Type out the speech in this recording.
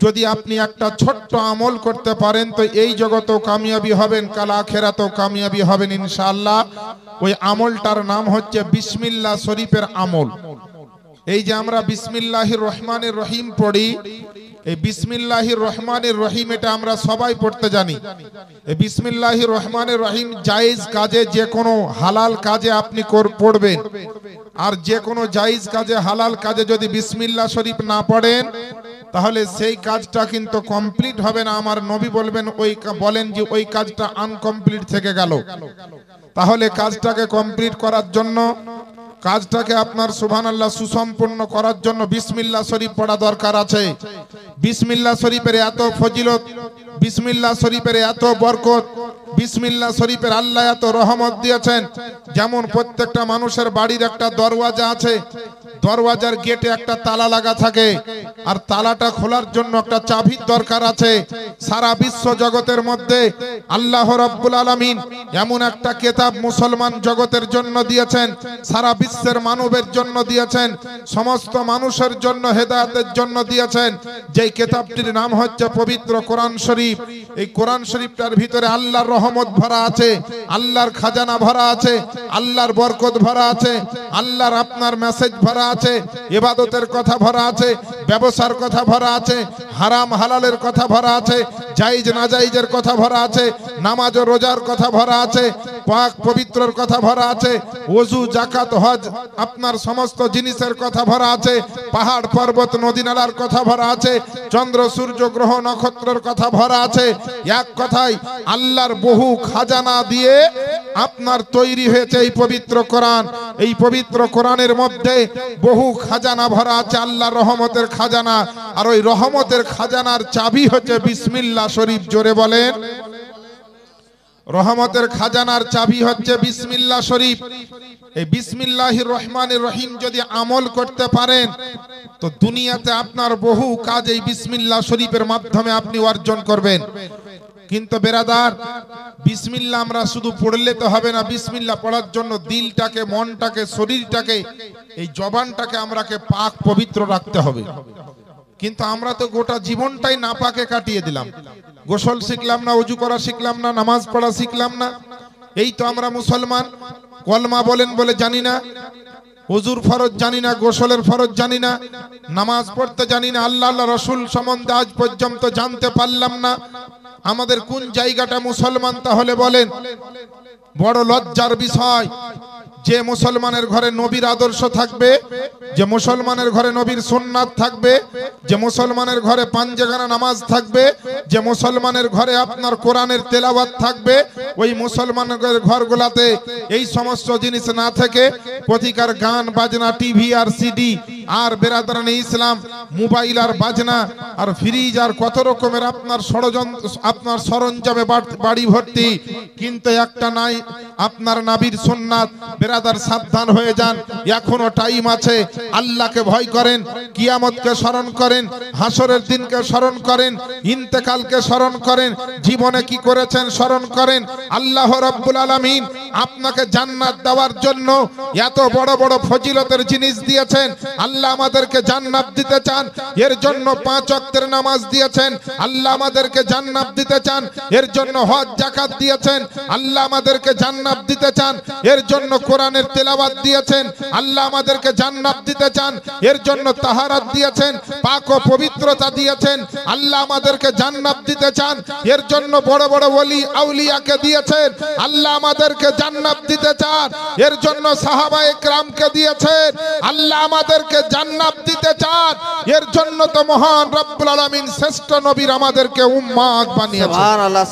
যদি আপনি একটা ছোট্ট আমল করতে পারেন তো এই জগতেও কামিয়াবি হবেন, কাল আখিরাতেও কামিয়াবি হবেন ইনশাআল্লাহ। ওই আমলটার নাম হচ্ছে বিসমিল্লাহ শরীফের আমল। এই যে আমরা বিসমিল্লাহির রহমানির রহিম পড়ি, এই বিসমিল্লাহির রহমানির রহিম এটা আমরা সবাই পড়তে জানি। এই বিসমিল্লাহির রহমানির রহিম জায়েজ কাজে, যে কোনো হালাল কাজে আপনি পড়বেন। আর যে কোনো জায়েজ কাজে, হালাল কাজে যদি বিসমিল্লাহ শরীফ না পড়েন তাহলে সেই কাজটা কিন্তু কমপ্লিট হবে না। আমার নবী বলেন যে ওই কাজটা আনকমপ্লিট থেকে গেল। তাহলে কাজটাকে কমপ্লিট করার জন্য, কাজটাকে আপনার সুবহানাল্লাহ সুসম্পূর্ণ করার জন্য বিসমিল্লাহ শরীফ পড়া দরকার আছে। বিসমিল্লাহ শরীফের এত ফজিলত, বিসমিল্লাহ শরীফের এত বরকত, বিসমিল্লাহ শরীফের আল্লাহ এত রহমত দিয়েছেন। যেমন প্রত্যেকটা মানুষের বাড়ির একটা দরওয়াজা আছে, দরওয়াজার গেটে একটা তালা লাগা থাকে, আর তালাটা খোলার জন্য একটা চাবির দরকার আছে। সারা বিশ্ব জগতের মধ্যে আল্লাহ রাব্বুল আলামিন এমন একটা কিতাব মুসলমান জগতের জন্য দিয়েছেন, সারা বিশ্বের মানবের জন্য দিয়েছেন, সমস্ত মানুষের জন্য হেদায়েতের জন্য দিয়েছেন। যেই কিতাবটির নাম হচ্ছে পবিত্র কোরআন শরীফ। এই কোরআন শরীফটার ভিতরে আল্লাহর রহমত ভরা আছে, আল্লাহর খাজানা ভরা আছে, আল্লাহর বরকত ভরা আছে, আল্লাহর আপনার মেসেজ ভরা আছে, ইবাদতের কথা ভরা আছে, ব্যবসার কথা ভরা আছে, হারাম হালালের কথা ভরা আছে, জায়েজ নাজায়েজের কথা ভরা আছে, নামাজ ও রোজার কথা ভরা আছে, পাক পবিত্রর কথা ভরা আছে, ওযু যাকাত হজ আপনার সমস্ত জিনিসের কথা ভরা আছে, পাহাড় পর্বত নদী নালার কথা ভরা আছে, চন্দ্র সূর্য গ্রহ নক্ষত্রের কথা ভরা আছে। এক কথায় আল্লাহর বহু খাজানা দিয়ে আপনার তৈরি হয়েছে এই পবিত্র কোরআন। এই পবিত্র কোরআনের মধ্যে বহু খাজানা ভরা আছে, আল্লাহর রহমতের খাজানা। আর ওই রহমতের খাজানার চাবি হচ্ছে বিসমিল্লাহ শরীফ। জোরে বলেন, রহমতের খাজানার চাবি হচ্ছে বিসমিল্লাহ শরীফ। এই বিসমিল্লাহির রহমানির রহিম যদি আমল করতে পারেন তো দুনিয়াতে আপনার বহু কাজ এই বিসমিল্লাহ শরীফের মাধ্যমে আপনি অর্জন করবেন। কিন্তু বেরাদার, বিসমিল্লাহ আমরা শুধু পড়লে তো হবে না। বিসমিল্লাহ পড়ার জন্য দিলটাকে, মনটাকে, শরীরটাকে, এই জবানটাকে আমরাকে পাক পবিত্র রাখতে হবে। কিন্তু আমরা তো গোটা জীবনটাই নাপাকে কাটিয়ে দিলাম। গোসল শিখলাম না, ওযু করা শিখলাম না, নামাজ পড়া শিখলাম না। এই তো আমরা মুসলমান, কলমা বলেন বলে জানি না, ওযুর ফরজ জানি না, গোসলের ফরজ জানি না, নামাজ পড়তে জানি না, আল্লাহ রাসূল সম্বন্ধে আজ পর্যন্ত জানতে পারলাম না। আমাদের কোন জায়গাটা মুসলমান তাহলে বলেন? বড় লজ্জার বিষয় যে মুসলমানের ঘরে নবীর আদর্শ থাকবে, যে মুসলমানের ঘরে নবীর সুন্নাত থাকবে, যে মুসলমানের ঘরে পাঁচওয়াক্ত নামাজ থাকবে, যে মুসলমানের ঘরে আপনার কোরআনের তেলাওয়াত থাকবে, ওই মুসলমানের ঘরগুলাতে এই সমস্ত জিনিস না থেকে প্রতিকার গান বাজনা, টিভি আর সিডি আর বেরাদারানে ইসলাম, মোবাইল আর বাজনা আর ফ্রিজ আর কত রকমের আপনার সরঞ্জামে বাড়ি ভর্তি। কিন্তু একটা নাই আপনার নবীর সুন্নাত। বেরাদার, সাবধান হয়ে যান, এখনো টাইম আছে। আল্লাহকে ভয় করেন, কিয়ামতকে স্মরণ করেন, হাসরের দিনকে স্মরণ করেন, ইন্তেকালকে স্মরণ করেন, জীবনে কি করেছেন স্মরণ করেন। আল্লাহ রাব্বুল আলামিন আপনাকে জান্নাত দেওয়ার জন্য এত বড় বড় ফজিলতের জিনিস দিয়েছেন। আল্লাহ আমাদেরকে জান্নাত দিতে চান, এর জন্য 5 ওয়াক্তের নামাজ দিয়েছেন। আল্লাহ আমাদেরকে জান্নাত দিতে চান, এর জন্য হজ যাকাত দিয়েছেন। আল্লাহ আমাদেরকে জান্নাত দিতে চান, এর জন্য কোরআনের তেলাওয়াত দিয়েছেন। আল্লাহ আমাদেরকে জান্নাত দিতে চান, এর জন্য তাহারাত দিয়েছেন, পাক ও পবিত্রতা দিয়েছেন। আল্লাহ আমাদেরকে জান্নাত দিতে চান, এর জন্য বড় বড় ওলি আউলিয়াকে দিয়েছেন। আল্লাহ আমাদেরকে জান্নাত দিতে চান, এর জন্য সাহাবায়ে কেরামকে দিয়েছেন। আল্লাহ আমাদেরকে জান্নাত দিতে চান, এর জন্য তো মহান রব্বুল আলামিন শ্রেষ্ঠ নবীর আমাদেরকে উম্মত বানিয়েছেন। সুবহানাল্লাহ।